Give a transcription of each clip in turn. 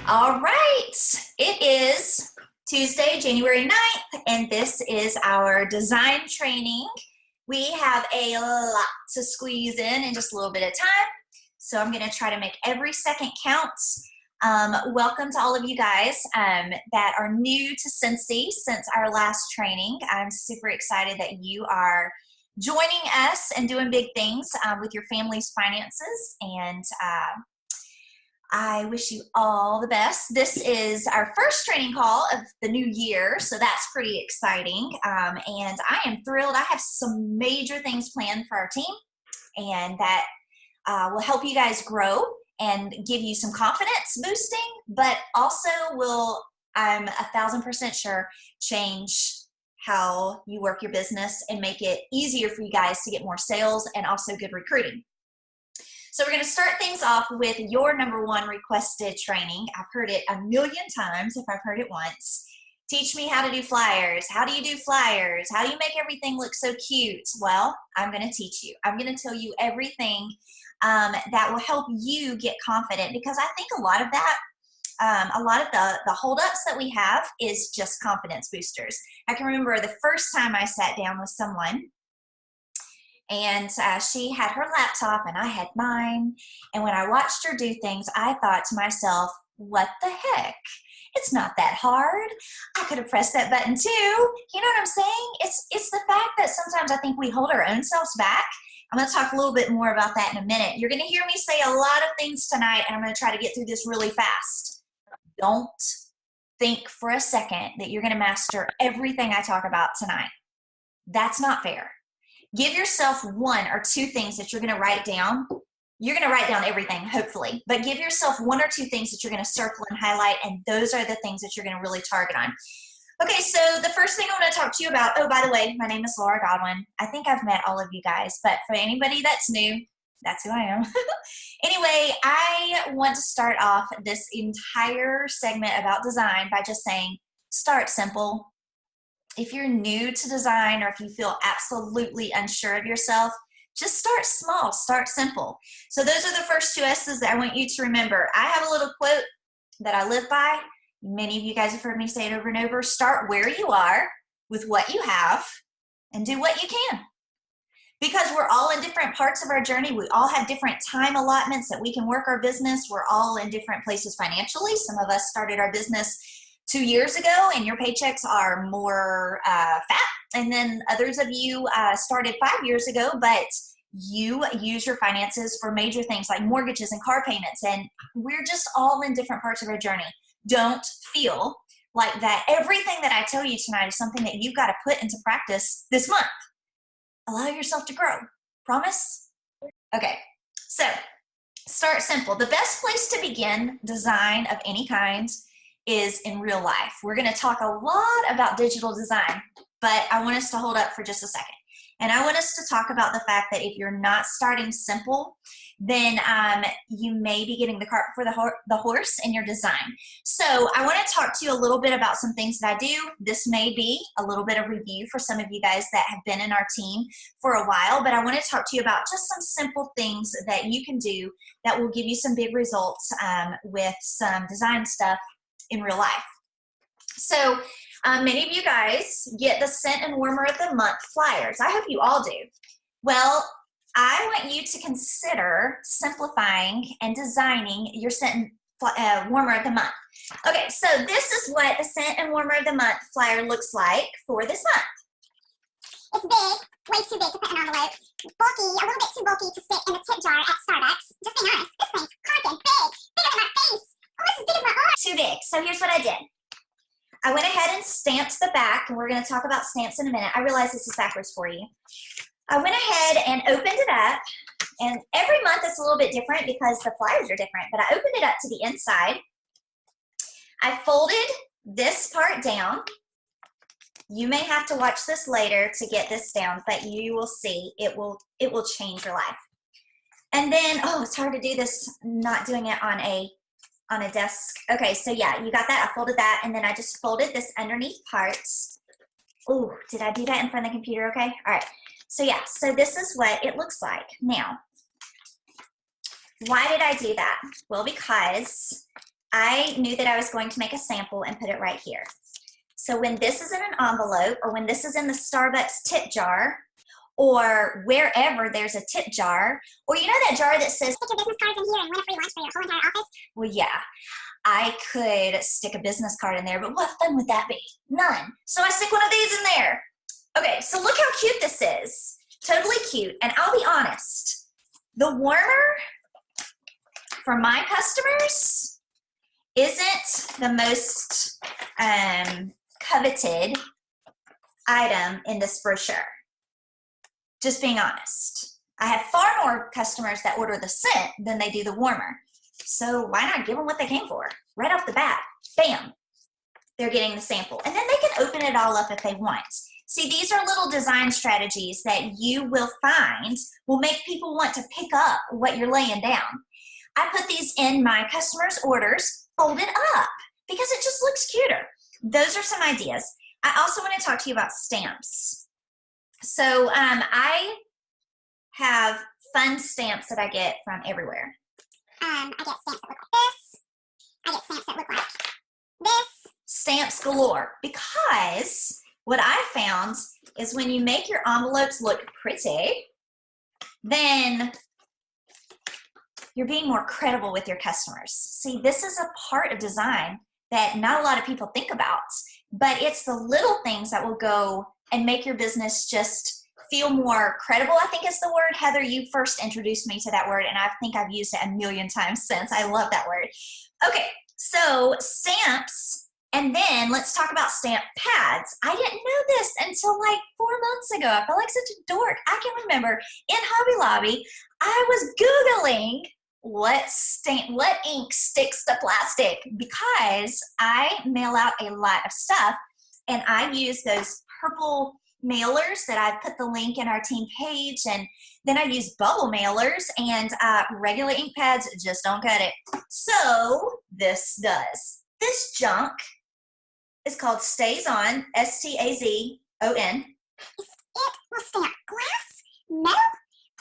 All right, it is Tuesday, January 9th, and this is our design training. We have a lot to squeeze in just a little bit of time, so I'm going to try to make every second count. Welcome to all of you guys that are new to Cincy since our last training. I'm super excited that you are joining us and doing big things with your family's finances, and I wish you all the best. This is our first training call of the new year, so that's pretty exciting. And I am thrilled. I have some major things planned for our team, and that will help you guys grow and give you some confidence boosting, but also will, I'm 1,000% sure, change how you work your business and make it easier for you guys to get more sales and also good recruiting. So we're going to start things off with your number one requested training. I've heard it a million times if I've heard it once. Teach me how to do flyers. How do you do flyers? How do you make everything look so cute? Well, I'm going to teach you. I'm going to tell you everything that will help you get confident, because I think a lot of that, a lot of the holdups that we have is just confidence boosters. I can remember the first time I sat down with someone, and she had her laptop and I had mine. And when I watched her do things, I thought to myself, what the heck? It's not that hard. I could have pressed that button too. You know what I'm saying? It's the fact that sometimes I think we hold our own selves back. I'm going to talk a little bit more about that in a minute. You're going to hear me say a lot of things tonight, and I'm going to try to get through this really fast. Don't think for a second that you're going to master everything I talk about tonight. That's not fair. Give yourself one or two things that you're going to write down. You're going to write down everything, hopefully, but give yourself one or two things that you're going to circle and highlight, and those are the things that you're going to really target on. Okay, so the first thing I want to talk to you about, oh, by the way, my name is Godwin. I think I've met all of you guys, but for anybody that's new, that's who I am. Anyway, I want to start off this entire segment about design by just saying, start simple. If you're new to design, or if you feel absolutely unsure of yourself, just start small, start simple. So those are the first two S's that I want you to remember. I have a little quote that I live by. Many of you guys have heard me say it over and over. Start where you are with what you have and do what you can. Because we're all in different parts of our journey. We all have different time allotments that we can work our business. We're all in different places financially. Some of us started our business 2 years ago, and your paychecks are more fat. And then others of you started 5 years ago, but you use your finances for major things like mortgages and car payments. And we're just all in different parts of our journey. Don't feel like that everything that I tell you tonight is something that you've got to put into practice this month. Allow yourself to grow. Promise? Okay, so start simple. The best place to begin design of any kind is in real life. We're going to talk a lot about digital design, but I want us to hold up for just a second. And I want us to talk about the fact that if you're not starting simple, then you may be getting the cart before the horse in your design. So I want to talk to you a little bit about some things that I do. This may be a little bit of review for some of you guys that have been in our team for a while, but I want to talk to you about just some simple things that you can do that will give you some big results with some design stuff in real life. So many of you guys get the Scent and Warmer of the Month flyers. I hope you all do. Well, I want you to consider simplifying and designing your Scent and Warmer of the Month. Okay, so this is what the Scent and Warmer of the Month flyer looks like for this month. It's big, way too big to put in an envelope. Bulky, a little bit too bulky to stick in a tip jar at Starbucks. Just being honest, this thing's honking big, bigger than my face. Oh, this is big as my arm. Too big. So here's what I did. I went ahead and stamped the back, and we're going to talk about stamps in a minute. I realize this is backwards for you. I went ahead and opened it up, and every month it's a little bit different because the flyers are different, but I opened it up to the inside. I folded this part down. You may have to watch this later to get this down, but you will see it will change your life. And then, oh, it's hard to do this not doing it on a desk. Okay, so yeah, you got that. I folded that, and then I just folded this underneath parts. Oh, did I do that in front of the computer? Okay, all right. So yeah, so this is what it looks like. Now, why did I do that? Well, because I knew that I was going to make a sample and put it right here. So when this is in an envelope, or when this is in the Starbucks tip jar, or wherever there's a tip jar, or you know that jar that says, stick your business cards in here and win a free lunch for your whole entire office? Well, yeah, I could stick a business card in there, but what fun would that be? None. So I stick one of these in there. Okay, so look how cute this is. Totally cute. And I'll be honest, the warmer for my customers isn't the most coveted item in this brochure. Just being honest. I have far more customers that order the scent than they do the warmer. So why not give them what they came for? Right off the bat, bam, they're getting the sample. And then they can open it all up if they want. See, these are little design strategies that you will find will make people want to pick up what you're laying down. I put these in my customers' orders folded up because it just looks cuter. Those are some ideas. I also want to talk to you about stamps. So I have fun stamps that I get from everywhere. I get stamps that look like this. I get stamps that look like this. Stamps galore. Because what I found is when you make your envelopes look pretty, then you're being more credible with your customers. See, this is a part of design that not a lot of people think about, but it's the little things that will go and make your business just feel more credible, I think is the word. Heather, you first introduced me to that word, and I think I've used it a million times since. I love that word. Okay, so stamps, and then let's talk about stamp pads. I didn't know this until like 4 months ago. I felt like such a dork. I can remember in Hobby Lobby, I was Googling what ink sticks to plastic because I mail out a lot of stuff, and I use those purple mailers that I've put the link in our team page, and then I use bubble mailers, and regular ink pads just don't cut it. So this does. This junk is called Stays On, S-T-A-Z-O-N. It will stamp glass, metal,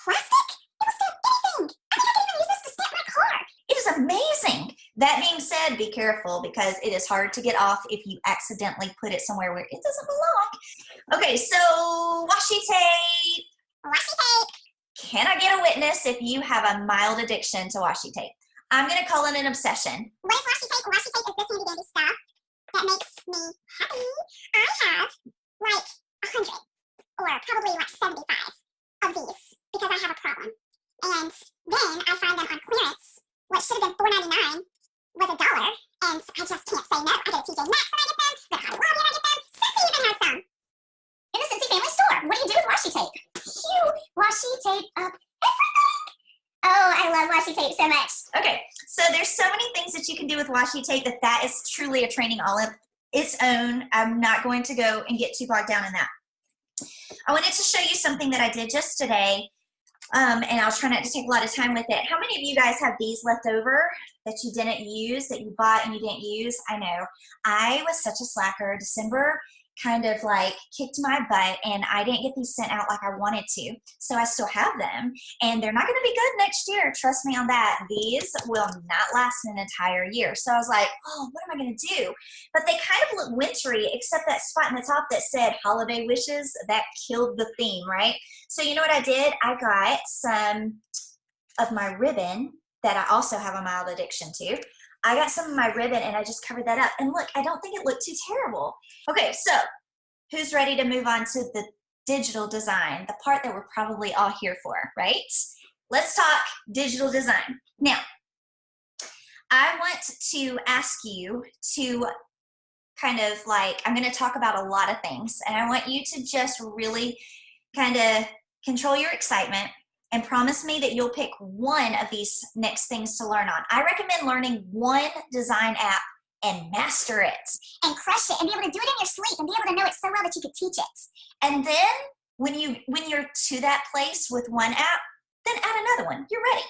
plastic. It will stamp anything. I think I can even use this to stamp my car. It is amazing. That being said, be careful because it is hard to get off if you accidentally put it somewhere where it doesn't belong. Okay, so washi tape. Washi tape. Can I get a witness if you have a mild addiction to washi tape? I'm going to call it an obsession. What is washi tape? Washi tape is this handy dandy stuff that makes me happy. I have like 100 or probably like 75 of these because I have a problem. And then I find them on clearance. What should have been $4.99 was $1, and I just can't say no. I go to TJ Maxx and I get them, go to Hobby Lobby and I get them. Sissy even has some. In the Sissy Family Store. What do you do with washi tape? You washi tape up everything. Oh, I love washi tape so much. Okay, so there's so many things that you can do with washi tape that is truly a training all of its own. I'm not going to go and get too bogged down in that. I wanted to show you something that I did just today. And I'll try not to take a lot of time with it. How many of you guys have these left over that you didn't use, that you bought and you didn't use? I know. I was such a slacker. December kind of like kicked my butt, and I didn't get these sent out like I wanted to. So I still have them, and they're not going to be good next year. Trust me on that. These will not last an entire year. So I was like, oh, what am I going to do? But they kind of look wintry, except that spot in the top that said holiday wishes. That killed the theme, right? So you know what I did? I got some of my ribbon that I also have a mild addiction to. I got some of my ribbon and I just covered that up. And look, I don't think it looked too terrible. Okay, so who's ready to move on to the digital design, the part that we're probably all here for, right? Let's talk digital design. Now, I want to ask you to kind of like, I'm going to talk about a lot of things, and I want you to just really kind of control your excitement and promise me that you'll pick one of these next things to learn on. I recommend learning one design app and master it. And crush it and be able to do it in your sleep and be able to know it so well that you could teach it. And then when you're to that place with one app, then add another one. You're ready.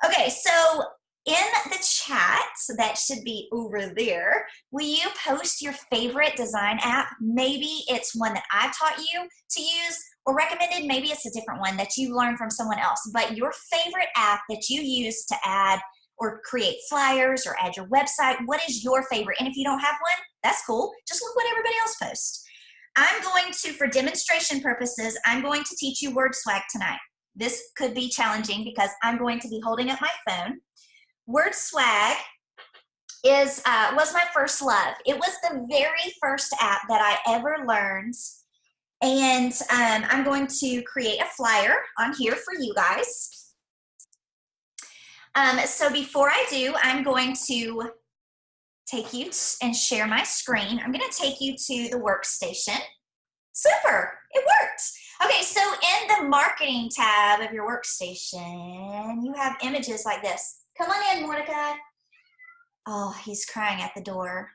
Okay, so in the chat, that should be over there, will you post your favorite design app? Maybe it's one that I've taught you to use or recommended. Maybe it's a different one that you learned from someone else. But your favorite app that you use to add or create flyers or add your website. What is your favorite? And if you don't have one, that's cool. Just look what everybody else posts. I'm going to, for demonstration purposes, I'm going to teach you word swag tonight. This could be challenging because I'm going to be holding up my phone. Word swag was my first love. It was the very first app that I ever learned. And I'm going to create a flyer on here for you guys. So before I do, I'm going to take you and share my screen. I'm going to take you to the workstation. Super, it worked. Okay, so in the marketing tab of your workstation, you have images like this. Come on in, Mordecai. Oh, he's crying at the door.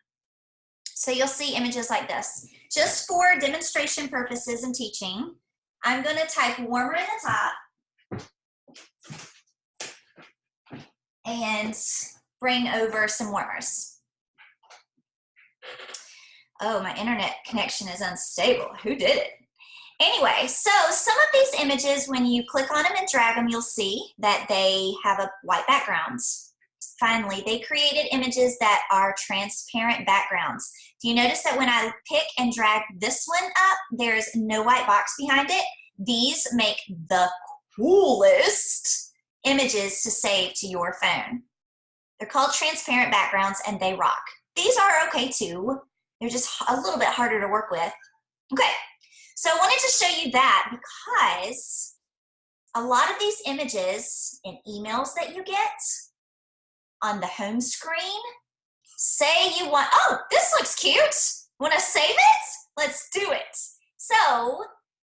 So you'll see images like this. Just for demonstration purposes and teaching, I'm going to type warmer in the top and bring over some warmers. Oh, my internet connection is unstable. Who did it? Anyway, so some of these images, when you click on them and drag them, you'll see that they have a white background. Finally, they created images that are transparent backgrounds. Do you notice that when I pick and drag this one up, there's no white box behind it? These make the coolest images to save to your phone. They're called transparent backgrounds and they rock. These are okay too. They're just a little bit harder to work with. Okay, so I wanted to show you that because a lot of these images in emails that you get on the home screen, say you want, oh, this looks cute. Want to save it? Let's do it. So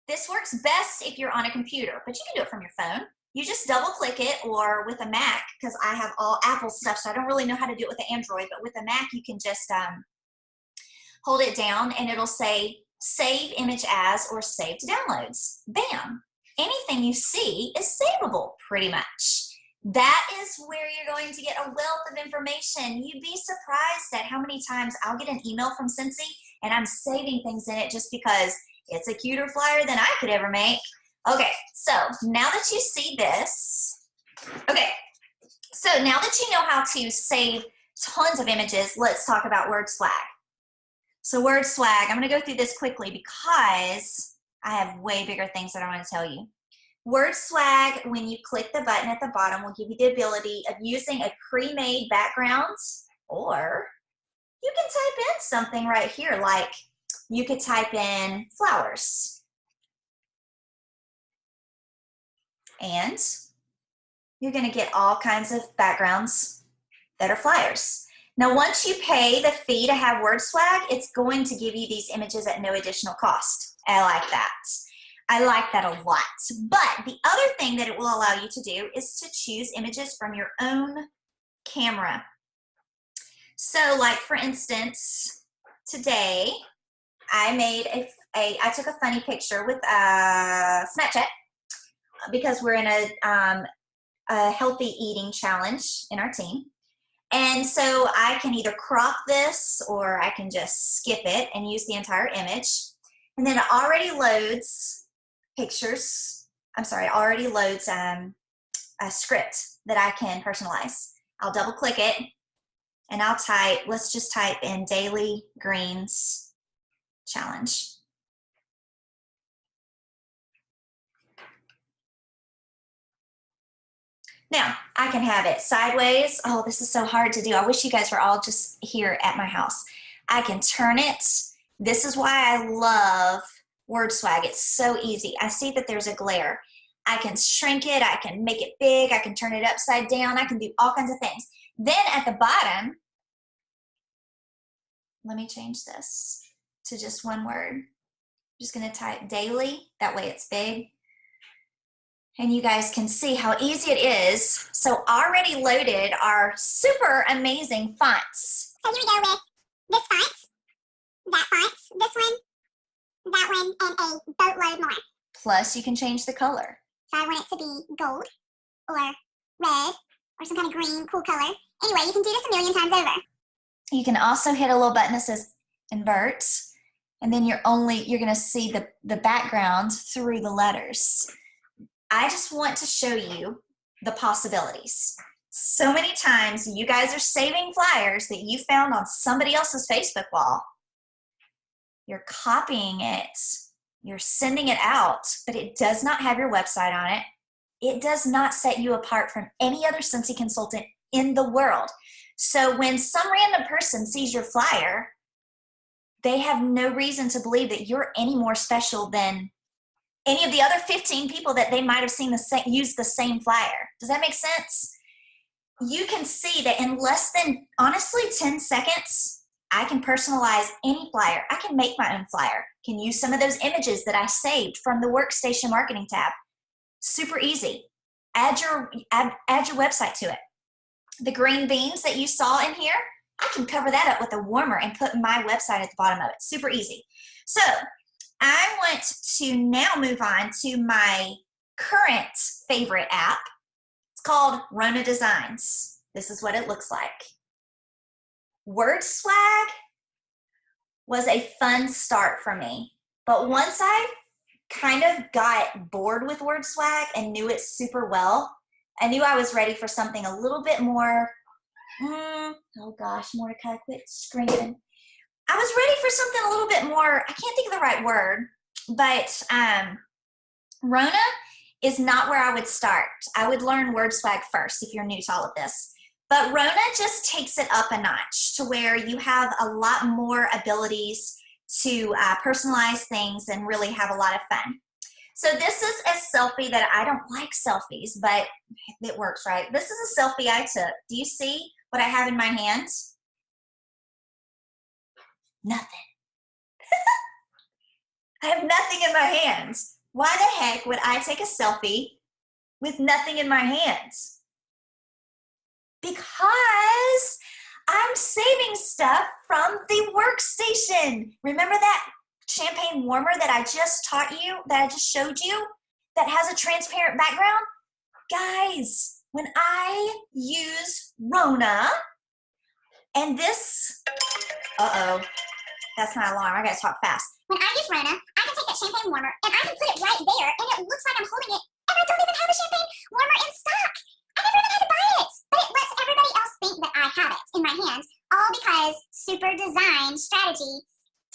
this works best if you're on a computer, but you can do it from your phone. You just double click it, or with a Mac, because I have all Apple stuff, so I don't really know how to do it with the Android, but with a Mac, you can just hold it down and it'll say save image as or save to downloads. Bam. Anything you see is savable pretty much. That is where you're going to get a wealth of information. You'd be surprised at how many times I'll get an email from Cincy and I'm saving things in it just because it's a cuter flyer than I could ever make. Okay, so now that you see this, okay, so now that you know how to save tons of images, let's talk about word swag. So word swag, I'm going to go through this quickly because I have way bigger things that I want to tell you. Word swag, when you click the button at the bottom, will give you the ability of using a pre-made background, or you can type in something right here, like you could type in flowers. And you're going to get all kinds of backgrounds that are flyers. Now, once you pay the fee to have word swag, it's going to give you these images at no additional cost. I like that. I like that a lot. But the other thing that it will allow you to do is to choose images from your own camera. So, like for instance, today I made I took a funny picture with Snapchat because we're in a healthy eating challenge in our team. And so I can either crop this or I can just skip it and use the entire image. And then it already loads pictures. I'm sorry, it already loads a script that I can personalize. I'll double click it and I'll type, let's just type in daily greens challenge. Now, I can have it sideways. Oh, this is so hard to do. I wish you guys were all just here at my house. I can turn it. This is why I love word swag. It's so easy. I see that there's a glare. I can shrink it. I can make it big. I can turn it upside down. I can do all kinds of things. Then at the bottom, let me change this to just one word. I'm just going to type daily. That way it's big. And you guys can see how easy it is. So already loaded are super amazing fonts. So here we go with this font, that font, this one, that one, and a boatload more. Plus you can change the color. So I want it to be gold or red or some kind of green, cool color. Anyway, you can do this a million times over. You can also hit a little button that says invert, and then you're going to see the background through the letters. I just want to show you the possibilities. So many times you guys are saving flyers that you found on somebody else's Facebook wall. You're copying it, you're sending it out, but it does not have your website on it. It does not set you apart from any other Scentsy consultant in the world. So when some random person sees your flyer, they have no reason to believe that you're any more special than any of the other 15 people that they might have seen use the same flyer. Does that make sense? You can see that in less than, honestly, 10 seconds, I can personalize any flyer. I can make my own flyer. Can use some of those images that I saved from the Workstation Marketing tab. Super easy. Add your website to it. The green beans that you saw in here, I can cover that up with a warmer and put my website at the bottom of it. Super easy. So I want to now move on to my current favorite app. It's called Rona Designs. This is what it looks like. Word Swag was a fun start for me, but once I kind of got bored with Word Swag and knew it super well, I knew I was ready for something a little bit more, oh gosh, Mordecai, quit screaming. I was ready for something a little bit more, I can't think of the right word, but Rona is not where I would start. I would learn Word Swag first if you're new to all of this. But Rona just takes it up a notch to where you have a lot more abilities to personalize things and really have a lot of fun. So this is a selfie that I don't like selfies, but it works, right? This is a selfie I took. Do you see what I have in my hands? Nothing. I have nothing in my hands. Why the heck would I take a selfie with nothing in my hands? Because I'm saving stuff from the Workstation. Remember that champagne warmer that I just taught you, that I just showed you, that has a transparent background? Guys, when I use Rona, and this, that's my alarm, I gotta talk fast. When I use Rona, I can take that champagne warmer and I can put it right there and it looks like I'm holding it and I don't even have a champagne warmer in stock. I never even had to buy it, but it lets everybody else think that I have it in my hands, all because Super Design Strategy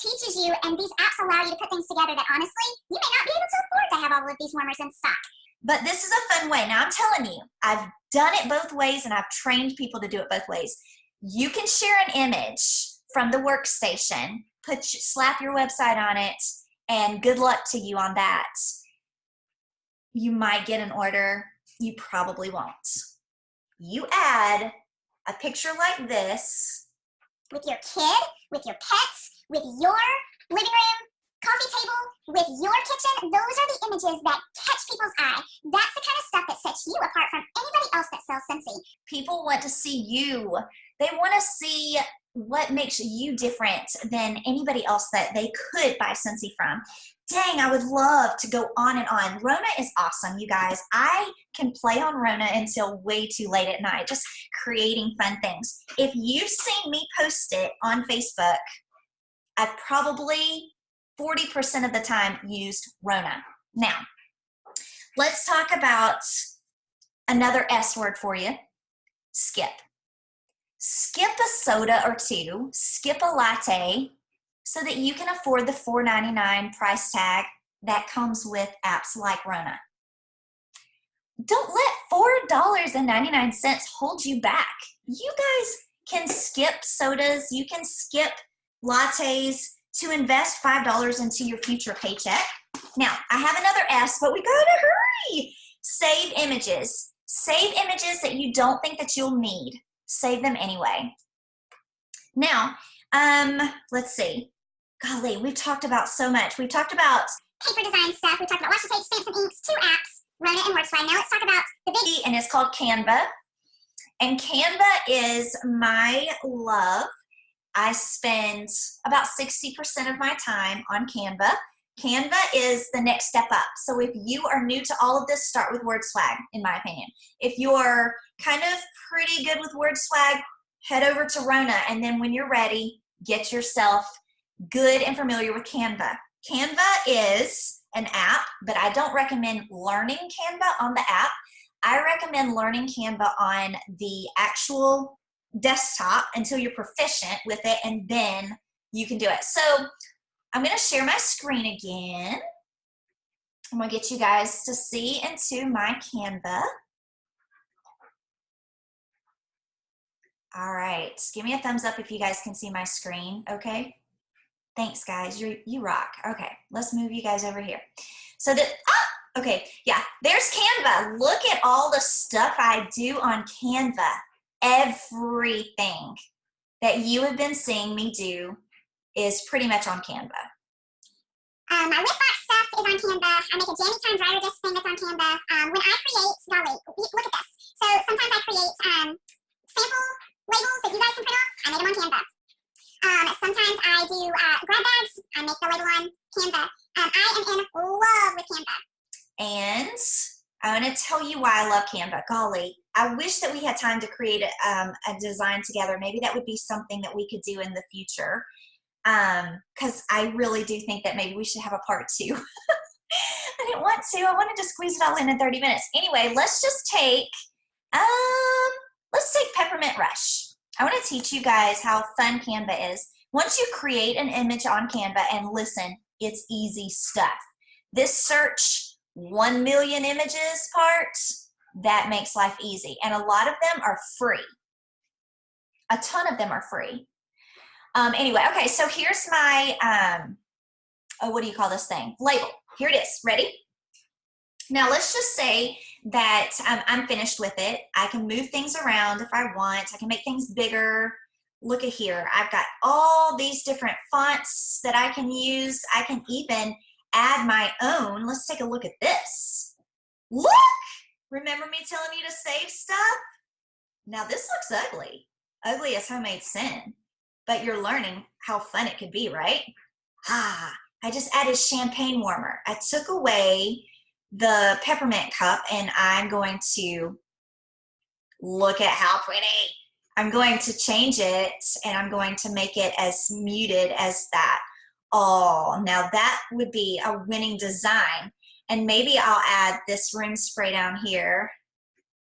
teaches you, and these apps allow you to put things together that honestly, you may not be able to afford to have all of these warmers in stock. But this is a fun way. Now I'm telling you, I've done it both ways and I've trained people to do it both ways. You can share an image from the Workstation, slap your website on it, and good luck to you on that. You might get an order. You probably won't. You add a picture like this. With your kid, with your pets, with your living room, coffee table, with your kitchen, those are the images that catch people's eye. That's the kind of stuff that sets you apart from anybody else that sells Scentsy. People want to see you. They want to see what makes you different than anybody else that they could buy Scentsy from. Dang, I would love to go on and on. Rona is awesome, you guys. I can play on Rona until way too late at night, just creating fun things. If you've seen me post it on Facebook, I've probably 40% of the time used Rona. Now, let's talk about another S word for you, skip. Skip a soda or two, skip a latte, so that you can afford the $4.99 price tag that comes with apps like Rona. Don't let $4.99 hold you back. You guys can skip sodas, you can skip lattes to invest $5 into your future paycheck. Now, I have another S, but we gotta hurry. Save images. Save images that you don't think that you'll need. Save them anyway. Now, let's see. Golly, we've talked about so much. We've talked about paper design stuff. We talked about washi tape, stamps, and inks, 2 apps, Rona and WordSwag. Now let's talk about the big, and it's called Canva. And Canva is my love. I spend about 60% of my time on Canva. Canva is the next step up. So if you are new to all of this, start with WordSwag, in my opinion. If you're kind of pretty good with WordSwag, head over to Rona, and then when you're ready, get yourself good and familiar with Canva. Canva is an app, but I don't recommend learning Canva on the app. I recommend learning Canva on the actual desktop until you're proficient with it, and then you can do it. So I'm going to share my screen again. I'm going to get you guys to see into my Canva. All right, give me a thumbs up if you guys can see my screen, okay? Thanks, guys, you rock. Okay, let's move you guys over here. So that, okay, yeah, there's Canva. Look at all the stuff I do on Canva. Everything that you have been seeing me do is pretty much on Canva. My lip box stuff is on Canva. I make a Jammy Times writer disc thing that's on Canva. When I create, golly, look at this. So sometimes I create sample labels that you guys can print off. I make them on Canva. Sometimes I do grab bags. I make the label on Canva. I am in love with Canva. And I'm going to tell you why I love Canva. Golly, I wish that we had time to create a design together. Maybe that would be something that we could do in the future. Because I really do think that maybe we should have a part 2. I didn't want to. I wanted to squeeze it all in 30 minutes. Anyway, let's just take Peppermint Rush. I want to teach you guys how fun Canva is. Once you create an image on Canva, and listen, it's easy stuff. This search 1 million images part, that makes life easy. And a lot of them are free. A ton of them are free. Anyway, okay, so here's my, what do you call this thing? Label. Here it is. Ready? Now, let's just say that I'm finished with it. I can move things around if I want. I can make things bigger. Look at here. I've got all these different fonts that I can use. I can even add my own. Let's take a look at this. Look! Remember me telling you to save stuff? Now, this looks ugly. Ugly as homemade sin. But you're learning how fun it could be, right? I just added champagne warmer. I took away the peppermint cup, and I'm going to look at how pretty. I'm going to change it, and I'm going to make it as muted as that. Oh, now that would be a winning design. And maybe I'll add this room spray down here.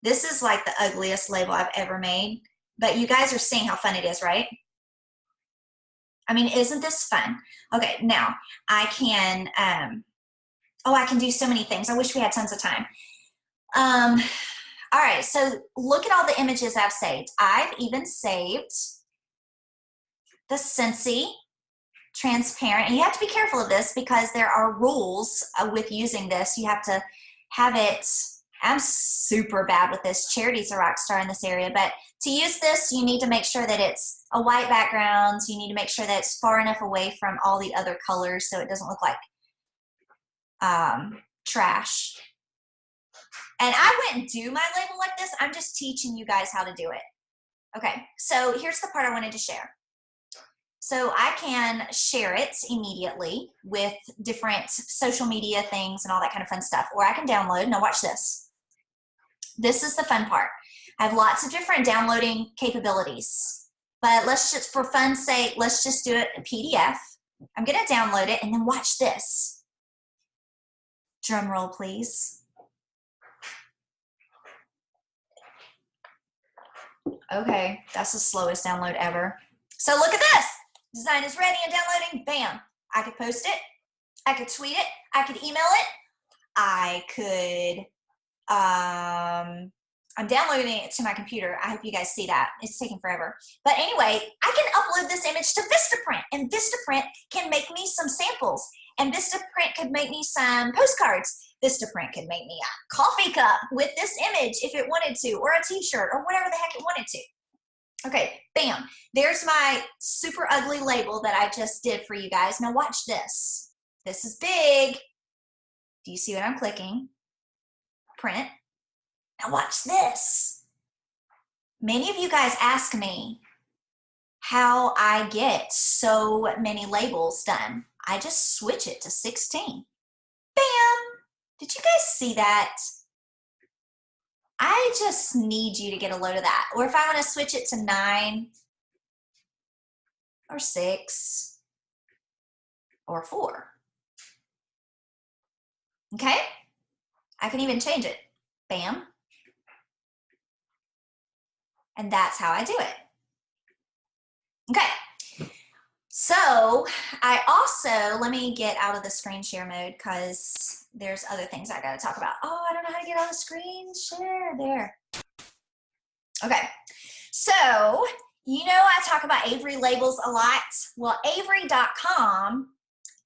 This is like the ugliest label I've ever made, but you guys are seeing how fun it is, right? I mean, isn't this fun? Okay, now I can, I can do so many things. I wish we had tons of time. All right, so look at all the images I've saved. I've even saved the Scentsy transparent. And you have to be careful of this because there are rules with using this. You have to have it, I'm super bad with this. Charity's a rock star in this area, but to use this, you need to make sure that it's a white background. You need to make sure that it's far enough away from all the other colors so it doesn't look like trash. And I wouldn't do my label like this. I'm just teaching you guys how to do it. Okay, so here's the part I wanted to share. So I can share it immediately with different social media things and all that kind of fun stuff, or I can download. Now watch this. This is the fun part. I have lots of different downloading capabilities, but let's just, for fun's sake, let's just do it in PDF. I'm gonna download it and then watch this. Drum roll, please. Okay, that's the slowest download ever. So look at this. Design is ready and downloading. Bam. I could post it. I could tweet it. I could email it. I could, I'm downloading it to my computer. I hope you guys see that. It's taking forever. But anyway, I can upload this image to Vistaprint, and Vistaprint can make me some samples, and Vistaprint could make me some postcards. Vistaprint could make me a coffee cup with this image if it wanted to, or a t-shirt, or whatever the heck it wanted to. Okay, bam. There's my super ugly label that I just did for you guys. Now watch this. This is big. Do you see what I'm clicking? Print. Now watch this. Many of you guys ask me how I get so many labels done. I just switch it to 16. Bam! Did you guys see that? I just need you to get a load of that. Or if I want to switch it to 9 or 6 or 4. Okay? I can even change it. Bam. And that's how I do it. Okay. So I also, let me get out of the screen share mode because there's other things I got to talk about. Oh, I don't know how to get out of screen share there. Okay. So, you know, I talk about Avery labels a lot. Well, Avery.com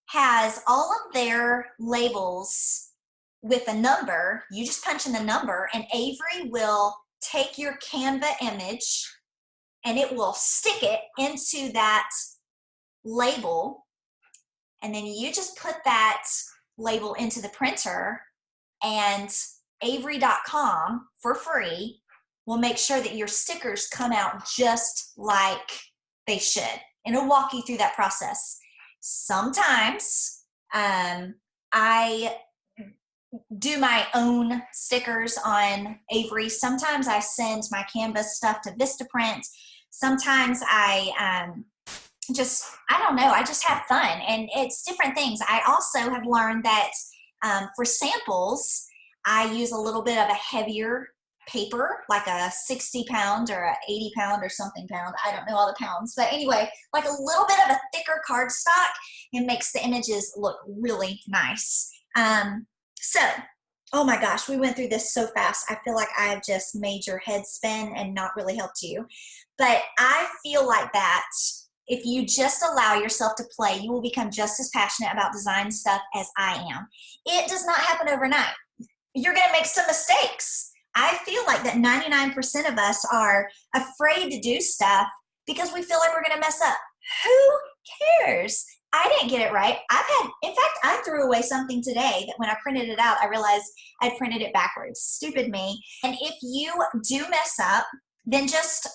has all of their labels with a number. You just punch in the number and Avery will take your Canva image and it will stick it into that label. And then you just put that label into the printer and Avery.com for free will make sure that your stickers come out just like they should. And it'll walk you through that process. Sometimes I do my own stickers on Avery. Sometimes I send my Canvas stuff to Vistaprint. Sometimes I don't know, I just have fun and it's different things. I also have learned that for samples, I use a little bit of a heavier paper, like a 60-pound or a 80-pound or something pound. I don't know all the pounds, but anyway, like a little bit of a thicker cardstock. It makes the images look really nice. So, oh my gosh, we went through this so fast. I feel like I've just made your head spin and not really helped you. But I feel like that if you just allow yourself to play, you will become just as passionate about design stuff as I am. It does not happen overnight. You're going to make some mistakes. I feel like that 99% of us are afraid to do stuff because we feel like we're going to mess up. Who cares? I didn't get it right. In fact, I threw away something today that when I printed it out, I realized I printed it backwards. Stupid me. And if you do mess up, then just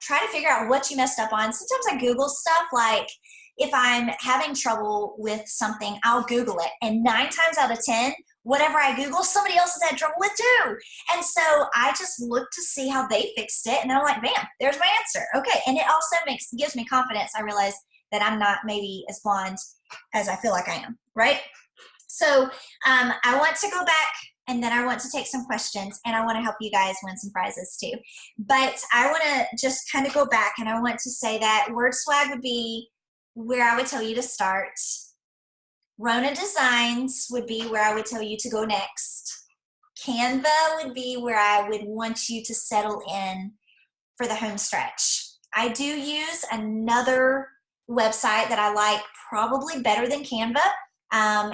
try to figure out what you messed up on. Sometimes I Google stuff, like if I'm having trouble with something, I'll Google it. And 9 times out of 10, whatever I Google, somebody else has had trouble with too. And so I just look to see how they fixed it. And then I'm like, bam, there's my answer. Okay. And it also gives me confidence. I realize that I'm not maybe as blind as I feel like I am, right? So I want to go back and then I want to take some questions and I want to help you guys win some prizes too. But I want to just kind of go back and I want to say that Word Swag would be where I would tell you to start. Rona Designs would be where I would tell you to go next. Canva would be where I would want you to settle in for the home stretch. I do use another website that I like probably better than Canva. And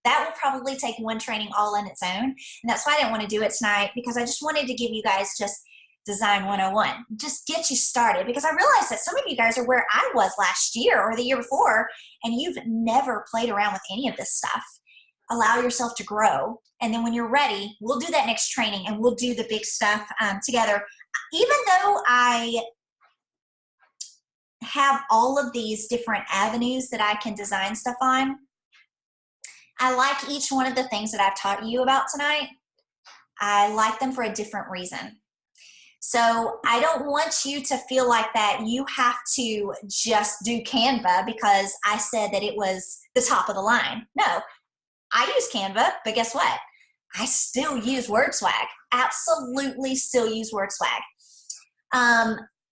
that will probably take one training all on its own. And that's why I didn't want to do it tonight, because I just wanted to give you guys just Design 101, just get you started, because I realized that some of you guys are where I was last year or the year before, and you've never played around with any of this stuff. Allow yourself to grow. And then when you're ready, we'll do that next training and we'll do the big stuff together. Even though I have all of these different avenues that I can design stuff on, I like each one of the things that I've taught you about tonight. I like them for a different reason. So I don't want you to feel like that you have to just do Canva because I said that it was the top of the line. No, I use Canva, but guess what? I still use WordSwag. Absolutely still use WordSwag.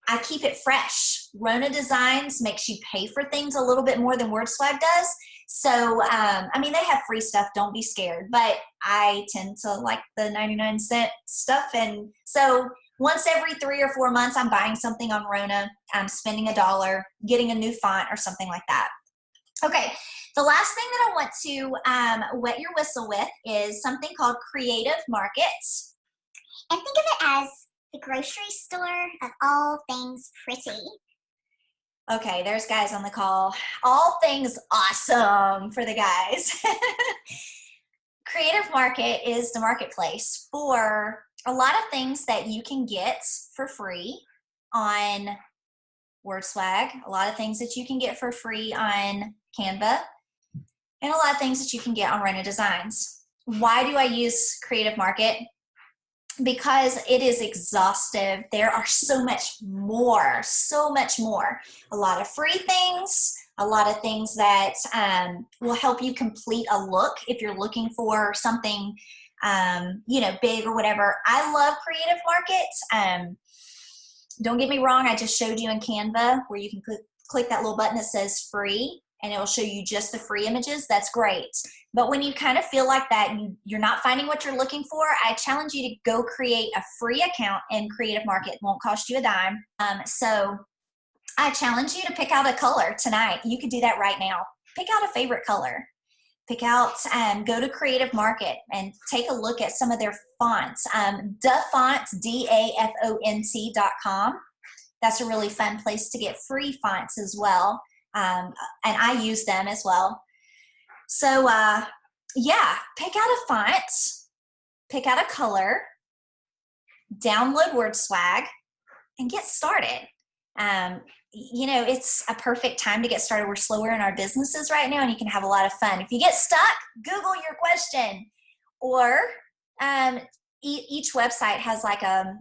I keep it fresh. Rona Designs makes you pay for things a little bit more than WordSwag does. So, I mean, they have free stuff. Don't be scared. But I tend to like the 99-cent stuff. And so once every 3 or 4 months, I'm buying something on Rona. I'm spending $1, getting a new font or something like that. Okay, the last thing that I want to wet your whistle with is something called Creative Market. And think of it as the grocery store of all things pretty. Okay, there's guys on the call. All things awesome for the guys. Creative Market is the marketplace for a lot of things that you can get for free on WordSwag, a lot of things that you can get for free on Canva, and a lot of things that you can get on Rona Designs. Why do I use Creative Market? Because it is exhaustive. There are so much more. A lot of free things, a lot of things that will help you complete a look if you're looking for something you know, big or whatever. I love creative markets. Don't get me wrong. I just showed you in Canva where you can click that little button that says free, and it will show you just the free images. That's great. But when you kind of feel like that, you're not finding what you're looking for, I challenge you to go create a free account in Creative Market. It won't cost you a dime. So I challenge you to pick out a color tonight. You can do that right now. Pick out a favorite color. Pick out, go to Creative Market and take a look at some of their fonts. Dafont, DAFONT.com. That's a really fun place to get free fonts as well. And I use them as well. So yeah, pick out a font, pick out a color, download WordSwag, and get started. You know, it's a perfect time to get started. We're slower in our businesses right now, and you can have a lot of fun. If you get stuck, Google your question, or each website has like a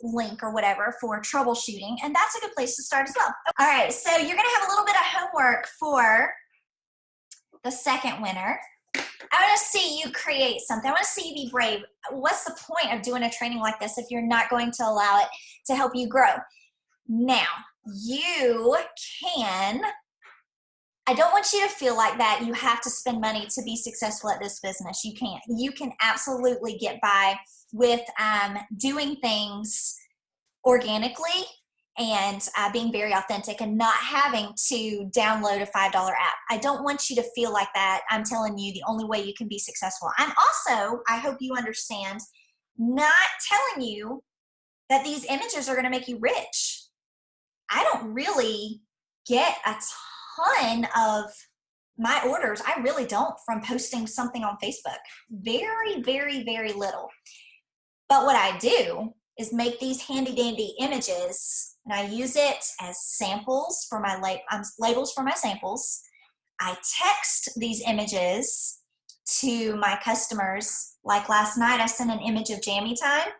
link or whatever for troubleshooting, and that's a good place to start as well. All right, so you're going to have a little bit of homework for the second winner. I want to see you create something. I want to see you be brave. What's the point of doing a training like this if you're not going to allow it to help you grow? Now, you can, I don't want you to feel like that you have to spend money to be successful at this business. You can't. You can absolutely get by with doing things organically and being very authentic and not having to download a $5 app. I don't want you to feel like that. I'm telling you the only way you can be successful. I'm also, I hope you understand, not telling you that these images are going to make you rich. I don't really get a ton of my orders. I really don't from posting something on Facebook. Very, very, very little. But what I do is make these handy dandy images, and I use it as samples for my labels for my samples. I text these images to my customers. Like last night, I sent an image of Jammy Time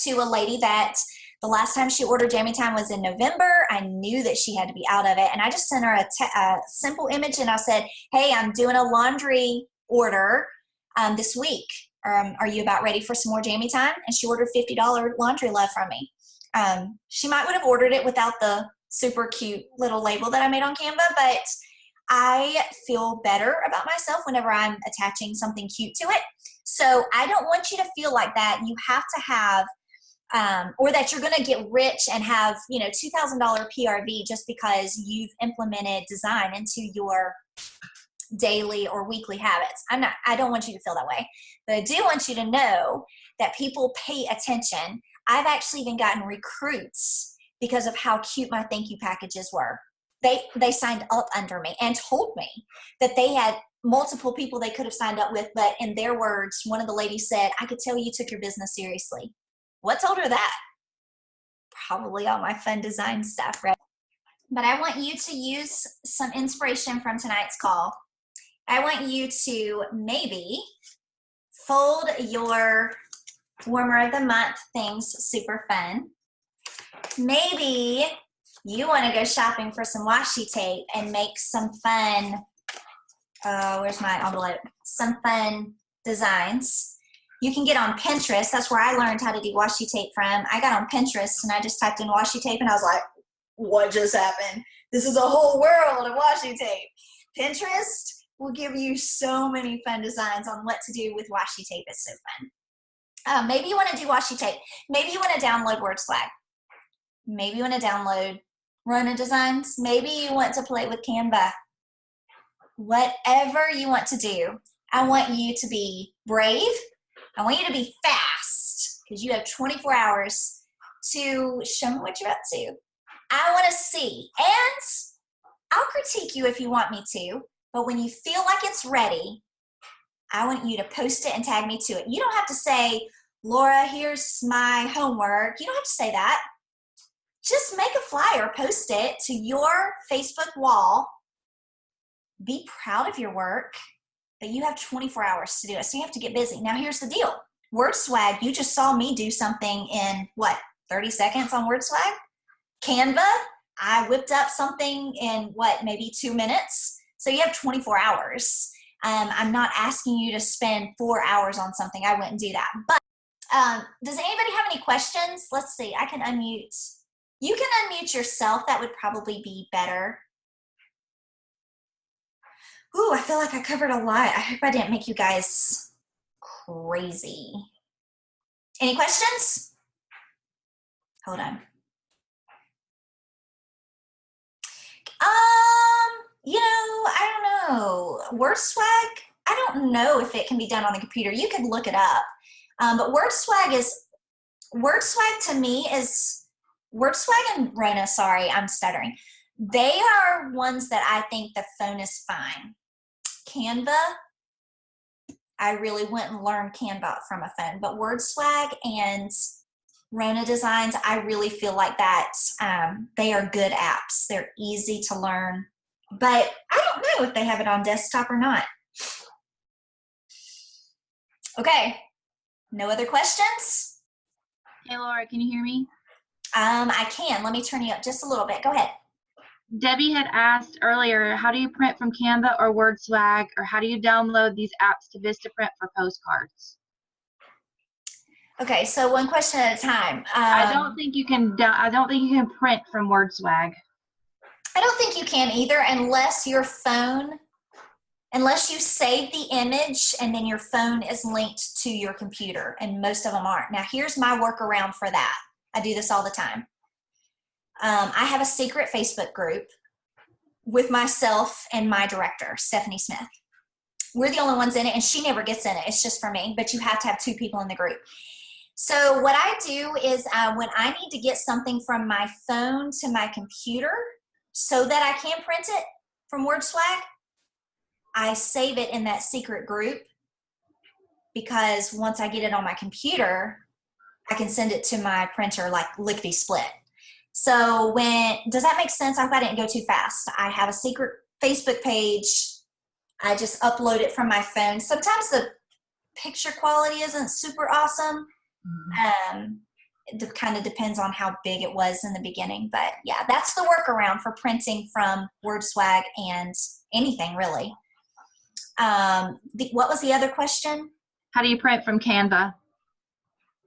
to a lady that the last time she ordered Jammy Time was in November. I knew that she had to be out of it, and I just sent her a simple image, and I said, hey, I'm doing a laundry order this week. Are you about ready for some more Jammy Time? And she ordered $50 laundry love from me. She might would have ordered it without the super cute little label that I made on Canva, but I feel better about myself whenever I'm attaching something cute to it. So I don't want you to feel like that. You have to have, or that you're going to get rich and have, you know, $2,000 PRV just because you've implemented design into your daily or weekly habits. I don't want you to feel that way, but I do want you to know that people pay attention. I've actually even gotten recruits because of how cute my thank you packages were. They signed up under me and told me that they had multiple people they could have signed up with, but in their words, one of the ladies said, I could tell you took your business seriously. What told her that? Probably all my fun design stuff, right? But I want you to use some inspiration from tonight's call. I want you to maybe fold your warmer of the month things super fun. Maybe you want to go shopping for some washi tape and make some fun, where's my envelope? Some fun designs. You can get on Pinterest. That's where I learned how to do washi tape from. I got on Pinterest and I just typed in washi tape and I was like, what just happened? This is a whole world of washi tape. Pinterest will give you so many fun designs on what to do with washi tape. It's so fun. Maybe you want to do washi tape. Maybe you want to download WordSwag. Maybe you want to download Rona Designs. Maybe you want to play with Canva. Whatever you want to do, I want you to be brave. I want you to be fast because you have 24 hours to show me what you're up to. I want to see, and I'll critique you if you want me to, but when you feel like it's ready, I want you to post it and tag me to it. You don't have to say, Laura, here's my homework. You don't have to say that. Just make a flyer, post it to your Facebook wall. Be proud of your work, but you have 24 hours to do it, so you have to get busy. Now, here's the deal. WordSwag, you just saw me do something in, 30 seconds on WordSwag? Canva, I whipped up something in, maybe 2 minutes? So you have 24 hours. I'm not asking you to spend 4 hours on something. I wouldn't do that. But does anybody have any questions? Let's see. I can unmute. You can unmute yourself. That would probably be better. Ooh, I feel like I covered a lot. I hope I didn't make you guys crazy. Any questions? Hold on. I don't know. WordSwag, I don't know if it can be done on the computer. You could look it up. But WordSwag to me is, WordSwag and Rona, sorry, I'm stuttering. They are ones that I think the phone is fine. Canva, I really wouldn't learn Canva from a phone, but WordSwag and Rona Designs, I really feel like that they are good apps. They're easy to learn, but I don't know if they have it on desktop or not. Okay, no other questions? Hey, Laura, can you hear me? I can. Let me turn you up just a little bit. Go ahead. Debbie had asked earlier, how do you print from Canva or WordSwag, or how do you download these apps to Vistaprint for postcards? Okay, so one question at a time. I don't think you can print from WordSwag. I don't think you can either, unless you save the image and then your phone is linked to your computer, and most of them aren't. Now, here's my workaround for that. I do this all the time. I have a secret Facebook group with myself and my director, Stephanie Smith. We're the only ones in it, and she never gets in it. It's just for me, but you have to have 2 people in the group. So what I do is when I need to get something from my phone to my computer so that I can print it from WordSwag, I save it in that secret group, because once I get it on my computer, I can send it to my printer like lickety split. So does that make sense? I hope I didn't go too fast. I have a secret Facebook page. I just upload it from my phone. Sometimes the picture quality isn't super awesome. It kind of depends on how big it was in the beginning. But yeah, that's the workaround for printing from WordSwag and anything really. What was the other question? How do you print from Canva?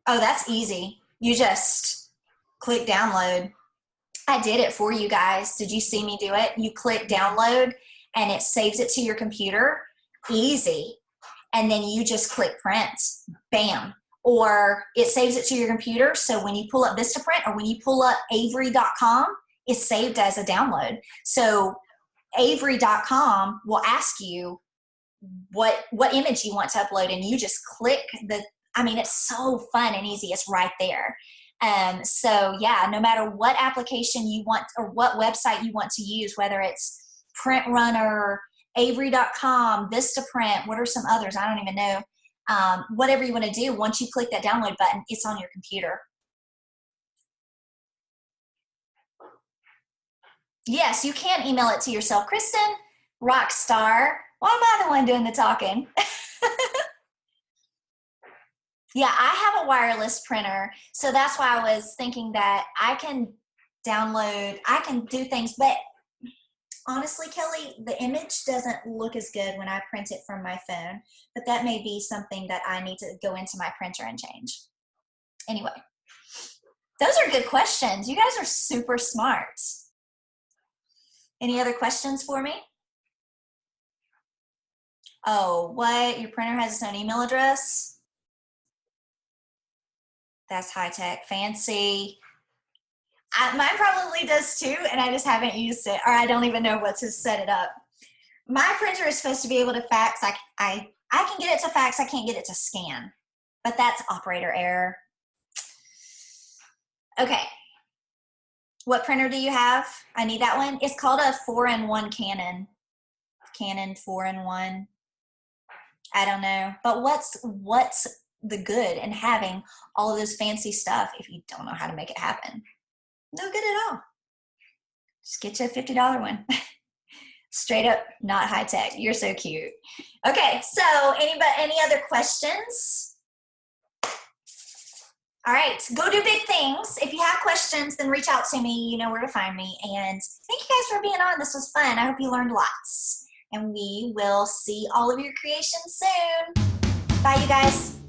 Oh, that's easy. You just click download. I did it for you guys. Did you see me do it? You click download and it saves it to your computer. Easy. And then you just click print. Bam. Or it saves it to your computer. So when you pull up Vistaprint or when you pull up Avery.com, it's saved as a download. So Avery.com will ask you what image you want to upload, and you just click it's so fun and easy. It's right there. So yeah, no matter what application you want or what website you want to use, whether it's Print Runner, Avery.com, Vistaprint, what are some others? I don't even know. Whatever you want to do, once you click that download button, it's on your computer. Yes, you can email it to yourself. Kristen, Rockstar. Why am I the one doing the talking? Yeah, I have a wireless printer, so that's why I was thinking that I can do things, but honestly, Kelly, the image doesn't look as good when I print it from my phone, but that may be something that I need to go into my printer and change. Anyway, those are good questions. You guys are super smart. Any other questions for me? Oh, what? Your printer has its own email address? That's high tech, fancy. Mine probably does too, and I just haven't used it, or I don't even know what to set it up. My printer is supposed to be able to fax. I can get it to fax. I can't get it to scan, but that's operator error. Okay. What printer do you have? I need that one. It's called a 4-in-1 Canon. Canon 4-in-1. I don't know. But what's the good in having all of this fancy stuff if you don't know how to make it happen? No good at all. Just get you a $50 one. Straight up, not high tech. You're so cute. Okay, so any other questions? All right, go do big things. If you have questions, then reach out to me. You know where to find me. And thank you guys for being on. This was fun. I hope you learned lots. and we will see all of your creations soon. Bye, you guys.